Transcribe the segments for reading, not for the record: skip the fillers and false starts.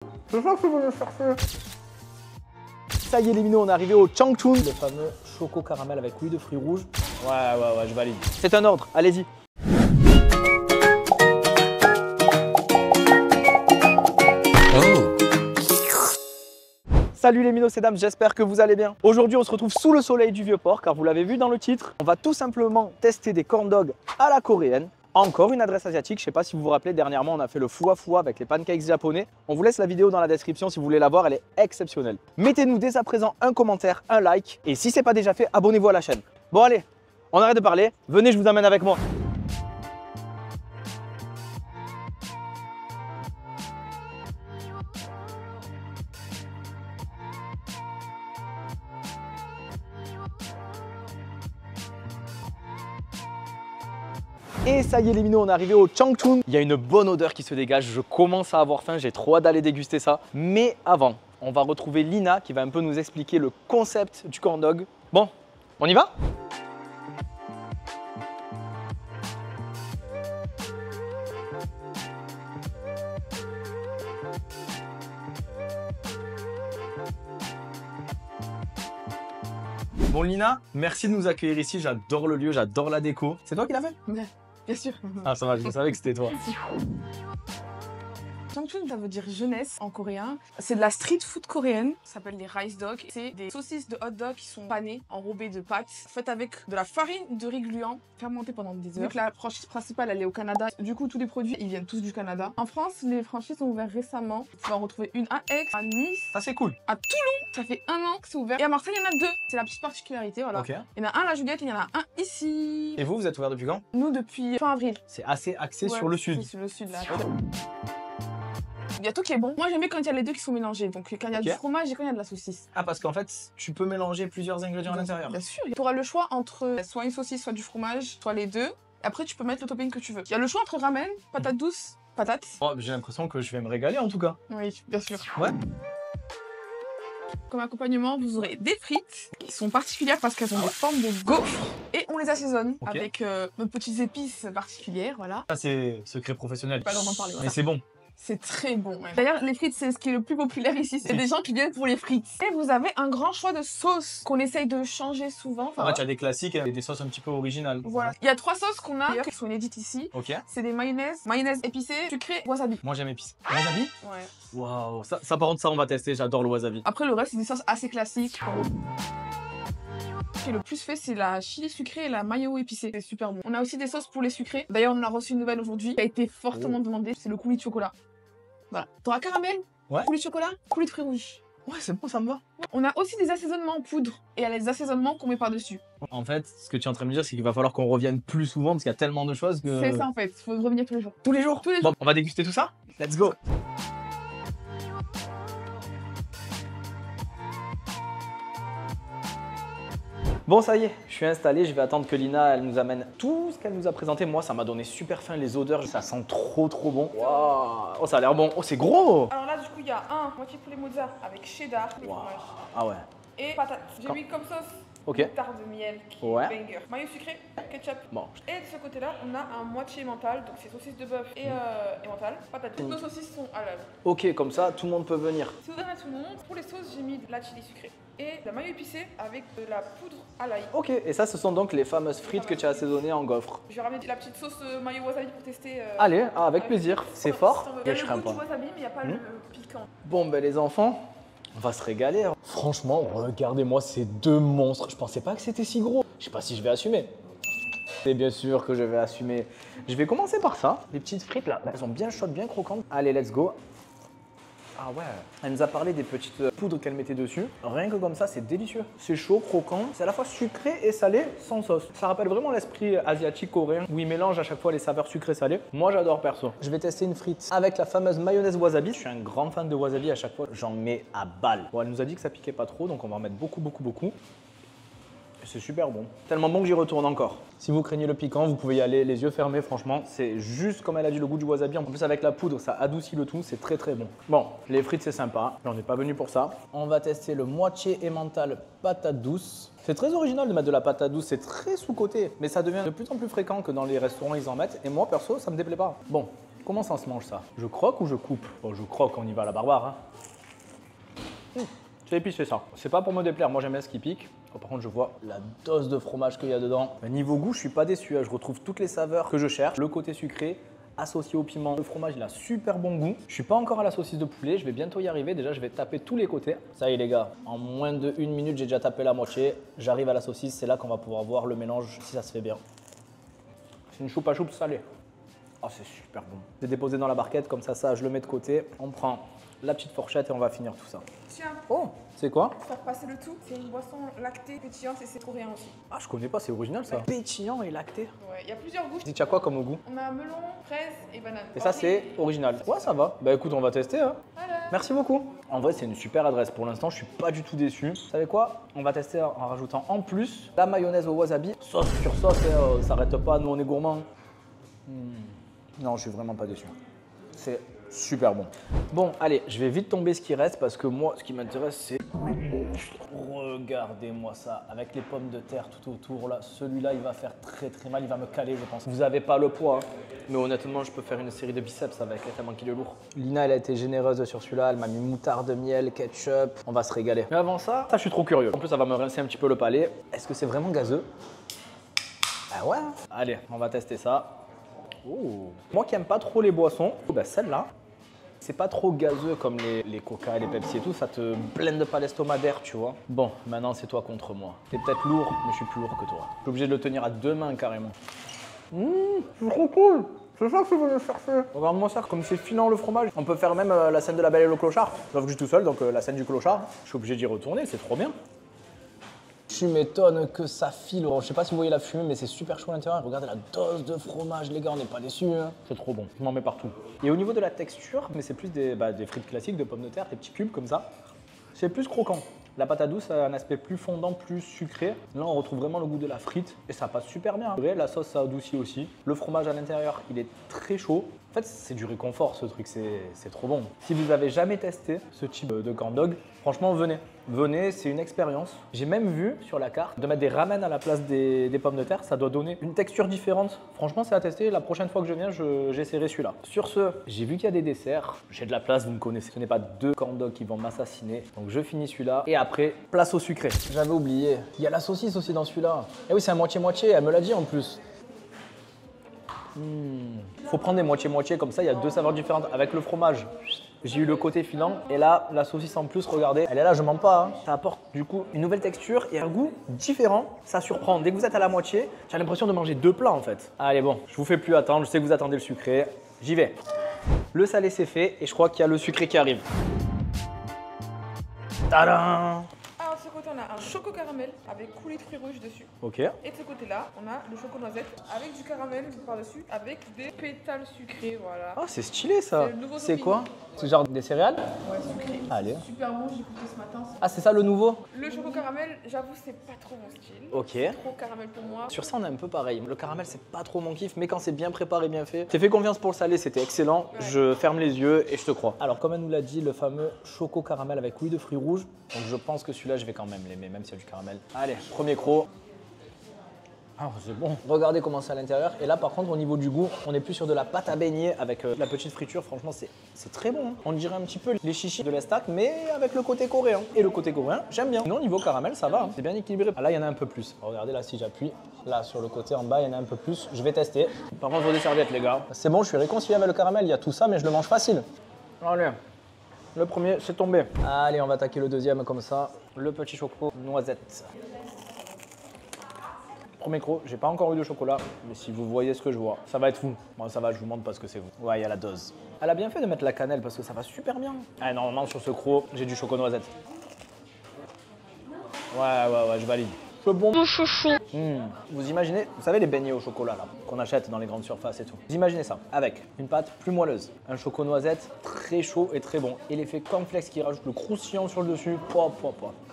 C'est ça que je veux chercher. Ça y est les minots, on est arrivé au Changchun, le fameux choco caramel avec huile de fruits rouges. Ouais, je valide. C'est un ordre, allez-y. Salut les minots, c'est Dame, j'espère que vous allez bien. Aujourd'hui, on se retrouve sous le soleil du Vieux-Port, car vous l'avez vu dans le titre. On va tout simplement tester des corn dogs à la coréenne. Encore une adresse asiatique, je ne sais pas si vous vous rappelez, dernièrement on a fait le foua foua avec les pancakes japonais. On vous laisse la vidéo dans la description si vous voulez la voir, elle est exceptionnelle. Mettez-nous dès à présent un commentaire, un like, et si ce n'est pas déjà fait, abonnez-vous à la chaîne. Bon allez, on arrête de parler, venez je vous amène avec moi. Et ça y est les minots, on est arrivé au Changchun. Il y a une bonne odeur qui se dégage, je commence à avoir faim, j'ai trop hâte d'aller déguster ça. Mais avant, on va retrouver Lina qui va un peu nous expliquer le concept du corn dog. Bon, on y va ? Bon Lina, merci de nous accueillir ici, j'adore le lieu, j'adore la déco. C'est toi qui l'as fait ? Bien sûr. Ah ça va, je savais que c'était toi. Changchun, ça veut dire jeunesse en coréen. C'est de la street food coréenne. Ça s'appelle des rice dogs. C'est des saucisses de hot dog qui sont panées, enrobées de pâtes, faites avec de la farine de riz gluant, fermentée pendant des heures. Vu que la franchise principale, elle est au Canada, du coup, tous les produits, ils viennent tous du Canada. En France, les franchises sont ouvertes récemment. Vous pouvez en retrouver une à Aix, à Nice. Ça c'est cool. À Toulon, ça fait 1 an que c'est ouvert. Et à Marseille, il y en a 2. C'est la petite particularité, voilà. Ok. Il y en a un à la Juliette et il y en a un ici. Et vous êtes ouvert depuis quand ? Nous, depuis fin avril. C'est assez axé Ouais, sur le sud. Sur le sud, là. Il y a tout qui est bon. Moi, j'aime bien quand il y a les deux qui sont mélangés. Donc, quand il y a du fromage et quand il y a de la saucisse. Ah, parce qu'en fait, tu peux mélanger plusieurs ingrédients à l'intérieur. Bien sûr. Tu auras le choix entre soit une saucisse, soit du fromage, soit les deux. Après, tu peux mettre le topping que tu veux. Il y a le choix entre ramen, patate douce, patate. Oh, j'ai l'impression que je vais me régaler en tout cas. Oui, bien sûr. Ouais. Comme accompagnement, vous aurez des frites qui sont particulières parce qu'elles ont des formes de gaufres. Et on les assaisonne avec nos petites épices particulières, voilà. Ça, c'est secret professionnel. Pas le droit d'en parler. Mais c'est bon. C'est très bon. Ouais. D'ailleurs, les frites, c'est ce qui est le plus populaire ici. C'est des gens qui viennent pour les frites. Et vous avez un grand choix de sauces qu'on essaye de changer souvent. En fait, tu as des classiques et des sauces un petit peu originales. Voilà. Il y a 3 sauces qu'on a qui sont inédites ici. Ok. C'est des mayonnaise épicée, sucrée, wasabi. Moi, j'aime épice. Wasabi ? Ouais. Waouh. Ça, par contre, ça, on va tester. J'adore le wasabi. Après, le reste, c'est des sauces assez classiques. Ce qui est le plus fait, c'est la chili sucrée et la mayo épicée. C'est super bon. On a aussi des sauces pour les sucrés. D'ailleurs, on a reçu une nouvelle aujourd'hui qui a été fortement demandée. C'est le coulis de chocolat. Voilà. T'auras caramel, coulis de chocolat, coulis de fruits rouges. Ouais, c'est bon, ça me va. On a aussi des assaisonnements en poudre et il y a les assaisonnements qu'on met par-dessus. En fait, ce que tu es en train de me dire, c'est qu'il va falloir qu'on revienne plus souvent parce qu'il y a tellement de choses que... C'est ça en fait, il faut revenir tous les jours. Tous les jours. Tous les jours. Bon, on va déguster tout ça ? Let's go. Bon, ça y est, je suis installé, je vais attendre que Lina, elle nous amène tout ce qu'elle nous a présenté. Moi, ça m'a donné super faim, les odeurs, ça sent trop bon. Waouh. Oh, ça a l'air bon. Oh, c'est gros. Alors là, du coup, il y a un moitié poulet mozza avec cheddar, et fromage. Ah ouais. Et patate. J'ai mis comme sauce tarte de miel qui est banger. Maillot sucré, ketchup. Bon. Et de ce côté-là, on a un moitié mental, donc c'est saucisse de bœuf et mental. Patate. Toutes nos saucisses sont halal. Ok, comme ça, tout le monde peut venir. C'est ouvert à tout le monde. Pour les sauces, j'ai mis de la chili sucrée et de la mayo épicée avec de la poudre à l'ail. Ok, et ça, ce sont donc les fameuses frites que tu as assaisonnées en gaufre. Je vais ramener la petite sauce mayo wasabi pour tester. Allez, avec plaisir. C'est fort. Il y a le goût du wasabi, mais il n'y a pas le piquant. Bon, ben les enfants, on va se régaler. Franchement, regardez-moi ces deux monstres. Je pensais pas que c'était si gros. Je sais pas si je vais assumer. C'est bien sûr que je vais assumer. Je vais commencer par ça. Les petites frites là, elles sont bien chaudes, bien croquantes. Allez, let's go. Ah ouais. Elle nous a parlé des petites poudres qu'elle mettait dessus. Rien que comme ça, c'est délicieux. C'est chaud, croquant. C'est à la fois sucré et salé sans sauce. Ça rappelle vraiment l'esprit asiatique coréen où ils mélangent à chaque fois les saveurs sucrées salées. Moi, j'adore perso. Je vais tester une frite avec la fameuse mayonnaise wasabi. Je suis un grand fan de wasabi à chaque fois. J'en mets à balle. Bon, elle nous a dit que ça piquait pas trop, donc on va en mettre beaucoup. C'est super bon. Tellement bon que j'y retourne encore. Si vous craignez le piquant, vous pouvez y aller les yeux fermés. Franchement, c'est juste comme elle a dit le goût du wasabi. En plus, avec la poudre, ça adoucit le tout. C'est très bon. Bon, les frites, c'est sympa. Mais on n'est pas venu pour ça. On va tester le moitié emmental patate douce. C'est très original de mettre de la patate douce. C'est très sous-coté. Mais ça devient de plus en plus fréquent que dans les restaurants, ils en mettent. Et moi, perso, ça me déplaît pas. Bon. Comment ça se mange ça? Je croque ou je coupe? Bon, je croque, on y va à la barbare. Hein. C'est épicé ça. C'est pas pour me déplaire, moi j'aime bien ce qui pique. Oh, par contre, je vois la dose de fromage qu'il y a dedans. Niveau goût, je suis pas déçu. Je retrouve toutes les saveurs que je cherche. Le côté sucré, associé au piment. Le fromage, il a super bon goût. Je suis pas encore à la saucisse de poulet. Je vais bientôt y arriver. Déjà, je vais taper tous les côtés. Ça y est, les gars. En moins de 1 minute, j'ai déjà tapé la moitié. J'arrive à la saucisse. C'est là qu'on va pouvoir voir le mélange si ça se fait bien. C'est une choupe à choupe salée. Oh, c'est super bon. Je vais déposer dans la barquette. Comme ça, je le mets de côté. On prend la petite fourchette et on va finir tout ça. Tiens. Oh, c'est quoi? Pour faire passer le tout, c'est une boisson lactée pétillante et c'est coréen aussi. Ah, je connais pas, c'est original ça. Ouais. Pétillant et lacté. Ouais, il y a plusieurs goûts. Tu as quoi comme goût? On a melon, fraise et banane. Et ça, c'est original. Ouais, ça va. Bah écoute, on va tester. Hein. Voilà. Merci beaucoup. En vrai, c'est une super adresse. Pour l'instant, je suis pas du tout déçu. Vous savez quoi? On va tester en rajoutant en plus la mayonnaise au wasabi. Sauce sur sauce, ça s'arrête pas. Nous, on est gourmands. Non, je suis vraiment pas déçu. C'est super bon. Bon, allez, je vais vite tomber ce qui reste parce que moi, ce qui m'intéresse, c'est... Regardez-moi ça, avec les pommes de terre tout autour là. Celui-là, il va faire très très mal, il va me caler, je pense. Vous avez pas le poids, hein. Mais honnêtement, je peux faire une série de biceps avec, tellement qu'il est lourd. Lina, elle a été généreuse sur celui-là, elle m'a mis moutarde, miel, ketchup. On va se régaler. Mais avant ça, je suis trop curieux. En plus, ça va me rincer un petit peu le palais. Est-ce que c'est vraiment gazeux? Ah ouais. Allez, on va tester ça. Oh. Moi qui aime pas trop les boissons, bah celle-là, c'est pas trop gazeux comme les Coca et les Pepsi et tout, ça te blende pas l'estomac d'air, tu vois. Bon, maintenant c'est toi contre moi. T'es peut-être lourd, mais je suis plus lourd que toi. Je suis obligé de le tenir à 2 mains carrément. C'est trop cool. C'est ça que je voulais chercher. Regarde-moi ça, comme c'est filant le fromage. On peut faire même la scène de la Belle et le Clochard. Sauf que je suis tout seul, donc la scène du clochard, je suis obligé d'y retourner, c'est trop bien. Tu m'étonnes que ça file. Je sais pas si vous voyez la fumée, mais c'est super chaud à l'intérieur. Regardez la dose de fromage, les gars, on n'est pas déçus. Hein. C'est trop bon, je m'en mets partout. Et au niveau de la texture, mais c'est plus des frites classiques de pommes de terre, des petits cubes comme ça. C'est plus croquant. La patate douce a un aspect plus fondant, plus sucré. Là, on retrouve vraiment le goût de la frite et ça passe super bien. La sauce, ça adoucit aussi. Le fromage à l'intérieur, il est très chaud. En fait, c'est du réconfort ce truc, c'est trop bon. Si vous avez jamais testé ce type de corn dog, franchement, venez. Venez, c'est une expérience. J'ai même vu sur la carte de mettre des ramen à la place des pommes de terre. Ça doit donner une texture différente. Franchement, c'est à tester. La prochaine fois que je viens, j'essaierai celui-là. Sur ce, j'ai vu qu'il y a des desserts. J'ai de la place, vous me connaissez. Ce n'est pas 2 corn dogs qui vont m'assassiner. Donc, je finis celui-là. Et après, place au sucré. J'avais oublié. Il y a la saucisse aussi dans celui-là. Et oui, c'est un moitié-moitié. Elle me l'a dit en plus. Faut prendre des moitié-moitié. Comme ça, il y a 2 saveurs différentes. Avec le fromage, j'ai eu le côté filant et là, la saucisse en plus, regardez, elle est là, je mens pas. Hein. Ça apporte du coup une nouvelle texture et un goût différent. Ça surprend. Dès que vous êtes à la moitié, j'ai l'impression de manger 2 plats en fait. Allez, bon, je vous fais plus attendre. Je sais que vous attendez le sucré. J'y vais. Le salé, c'est fait et je crois qu'il y a le sucré qui arrive. Tadam! Alors, de ce côté, on a un choco caramel avec coulis de fruits rouges dessus. Ok. Et de ce côté-là, on a le choco noisette avec du caramel par-dessus, avec des pétales sucrés, voilà. Oh, c'est stylé ça. C'est le nouveau C'est topping. quoi? C'est genre des céréales? Ouais, sucré. Allez. Super bon, j'ai goûté ce matin. Ah, c'est ça le nouveau? Le choco caramel, j'avoue, c'est pas trop mon style. Ok. C'est trop caramel pour moi. Sur ça, on est un peu pareil. Le caramel, c'est pas trop mon kiff, mais quand c'est bien préparé, bien fait. T'es fait confiance pour le salé, c'était excellent. Ouais. Je ferme les yeux et je te crois. Alors, comme elle nous l'a dit, le fameux choco caramel avec coulis de fruits rouges. Donc, je pense que celui-là, je vais quand même l'aimer, même s'il y a du caramel. Allez, premier croc. Ah, c'est bon. Regardez comment c'est à l'intérieur. Et là, par contre, au niveau du goût, on est plus sur de la pâte à beignet avec la petite friture. Franchement, c'est très bon. Hein. On dirait un petit peu les chichis de l'Estac, mais avec le côté coréen. Et le côté coréen, j'aime bien. Non, niveau caramel, ça va. Hein. C'est bien équilibré. Ah, là, il y en a un peu plus. Regardez là, si j'appuie, là, sur le côté en bas, il y en a un peu plus. Je vais tester. Par contre, il faut des serviettes, les gars. C'est bon, je suis réconcilié avec le caramel. Il y a tout ça, mais je le mange facile. Allez. Le premier, c'est tombé. Allez, on va attaquer le deuxième comme ça. Le petit choco noisette. Premier croc, j'ai pas encore eu de chocolat, mais si vous voyez ce que je vois, ça va être fou. Bon, ça va, je vous montre parce que c'est vous. Ouais, il y a la dose. Elle a bien fait de mettre la cannelle parce que ça va super bien. Ah, normalement, sur ce croc, j'ai du choco noisette. Ouais, je valide. Le bon chouchou. Vous imaginez, vous savez les beignets au chocolat là, qu'on achète dans les grandes surfaces et tout. Vous imaginez ça, avec une pâte plus moelleuse, un choco noisette très chaud et très bon, et l'effet cornflakes qui rajoute le croustillant sur le dessus,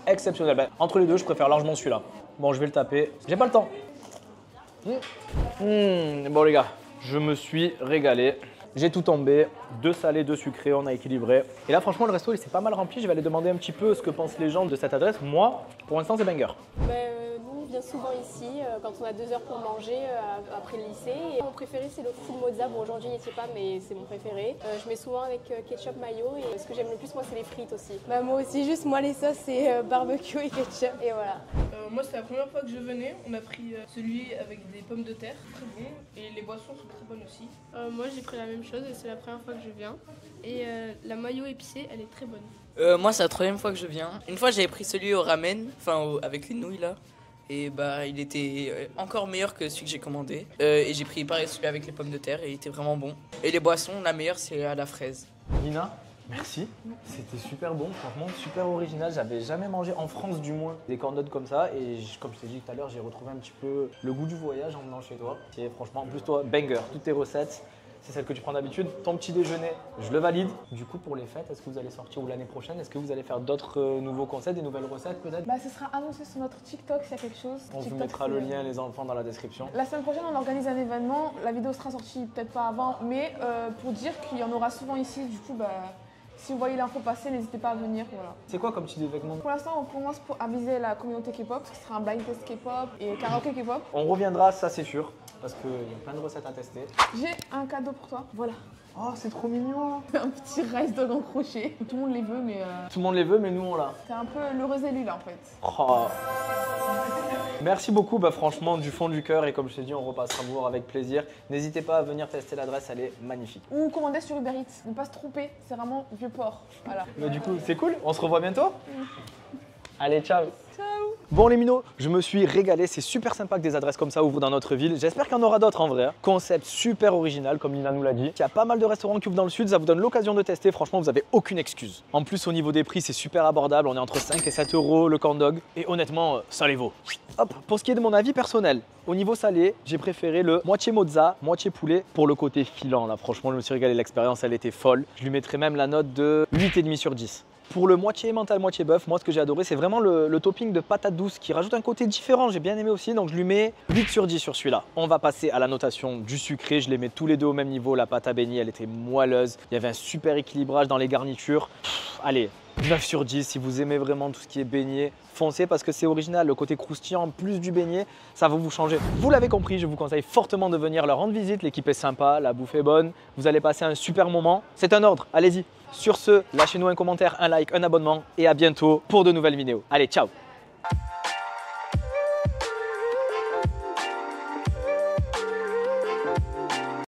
exceptionnel. Ben, entre les deux, je préfère largement celui-là. Bon, je vais le taper. J'ai pas le temps. Bon les gars, je me suis régalé. J'ai tout tombé, 2 salés, 2 sucrés, on a équilibré. Et là franchement le resto il s'est pas mal rempli, je vais aller demander un petit peu ce que pensent les gens de cette adresse. Moi, pour l'instant c'est banger. Nous, on vient souvent ici quand on a 2 heures pour manger après le lycée. Et mon préféré c'est le full mozza. Bon aujourd'hui il n'y était pas mais c'est mon préféré. Je mets souvent avec ketchup mayo et ce que j'aime le plus moi c'est les frites aussi. Bah moi aussi juste moi les sauces c'est barbecue et ketchup et voilà. Moi c'est la première fois que je venais, on a pris celui avec des pommes de terre, très bon, et les boissons sont très bonnes aussi. Moi j'ai pris la même chose et c'est la première fois que je viens. Et la mayo épicée elle est très bonne. Moi c'est la 3e fois que je viens. Une fois j'avais pris celui au ramen, avec une nouille là. Et bah il était encore meilleur que celui que j'ai commandé. Et j'ai pris pareil celui avec les pommes de terre et il était vraiment bon. Et les boissons, la meilleure c'est à la fraise. Lina, merci. C'était super bon, franchement super original. J'avais jamais mangé en France du moins des corn dogs comme ça. Et comme je t'ai dit tout à l'heure, j'ai retrouvé un petit peu le goût du voyage en venant chez toi. Et franchement, en plus toi, banger, toutes tes recettes. C'est celle que tu prends d'habitude. Ton petit déjeuner, je le valide. Du coup, pour les fêtes, est-ce que vous allez sortir ou l'année prochaine, est-ce que vous allez faire d'autres nouveaux concepts, des nouvelles recettes peut-être? Bah, ce sera annoncé sur notre TikTok s'il y a quelque chose. On TikTok, vous mettra le lien, les enfants, dans la description. La semaine prochaine, on organise un événement. La vidéo sera sortie peut-être pas avant, mais pour dire qu'il y en aura souvent ici. Du coup, bah, si vous voyez l'info passer, n'hésitez pas à venir. Voilà. C'est quoi comme type d'événement? Pour l'instant, on commence pour aviser la communauté K-pop, ce sera un blind test K-pop et karaoké K-pop. On reviendra, ça c'est sûr, parce qu'il y a plein de recettes à tester. J'ai un cadeau pour toi. Voilà. Oh, c'est trop mignon. Un petit rice dog en crochet. Tout le monde les veut, mais Tout le monde les veut, mais nous on l'a. c'est un peu l'heureux élu là en fait. Oh. Merci beaucoup, bah, franchement, du fond du cœur. Et comme je t'ai dit, on repassera vous voir avec plaisir. N'hésitez pas à venir tester l'adresse, elle est magnifique. Ou commander sur Uber Eats, ne pas se tromper, c'est vraiment vieux port. Voilà. Mais du coup, c'est cool, on se revoit bientôt. Allez, ciao. Ciao. Bon les minots, je me suis régalé, c'est super sympa que des adresses comme ça ouvrent dans notre ville. J'espère qu'il y en aura d'autres en vrai. Hein. Concept super original comme Lina nous l'a dit. Il y a pas mal de restaurants qui ouvrent dans le sud, ça vous donne l'occasion de tester, franchement vous avez aucune excuse. En plus au niveau des prix c'est super abordable, on est entre 5 et 7 euros le corn dog. Et honnêtement, ça les vaut. Hop, pour ce qui est de mon avis personnel, au niveau salé, j'ai préféré le moitié mozza, moitié poulet pour le côté filant là. Franchement je me suis régalé, l'expérience elle était folle. Je lui mettrais même la note de 8,5 sur 10. Pour le moitié mental, moitié bœuf, moi ce que j'ai adoré c'est vraiment le topping de patates douces qui rajoute un côté différent, j'ai bien aimé aussi, donc je lui mets 8 sur 10 sur celui-là. On va passer à la notation du sucré, je les mets tous les deux au même niveau, la pâte à beignet elle était moelleuse, il y avait un super équilibrage dans les garnitures. Allez, 9 sur 10 si vous aimez vraiment tout ce qui est beignet, foncez parce que c'est original, le côté croustillant en plus du beignet, ça va vous changer. Vous l'avez compris, je vous conseille fortement de venir leur rendre visite, l'équipe est sympa, la bouffe est bonne, vous allez passer un super moment, c'est un ordre, allez-y. Sur ce, lâchez-nous un commentaire, un like, un abonnement et à bientôt pour de nouvelles vidéos. Allez, ciao!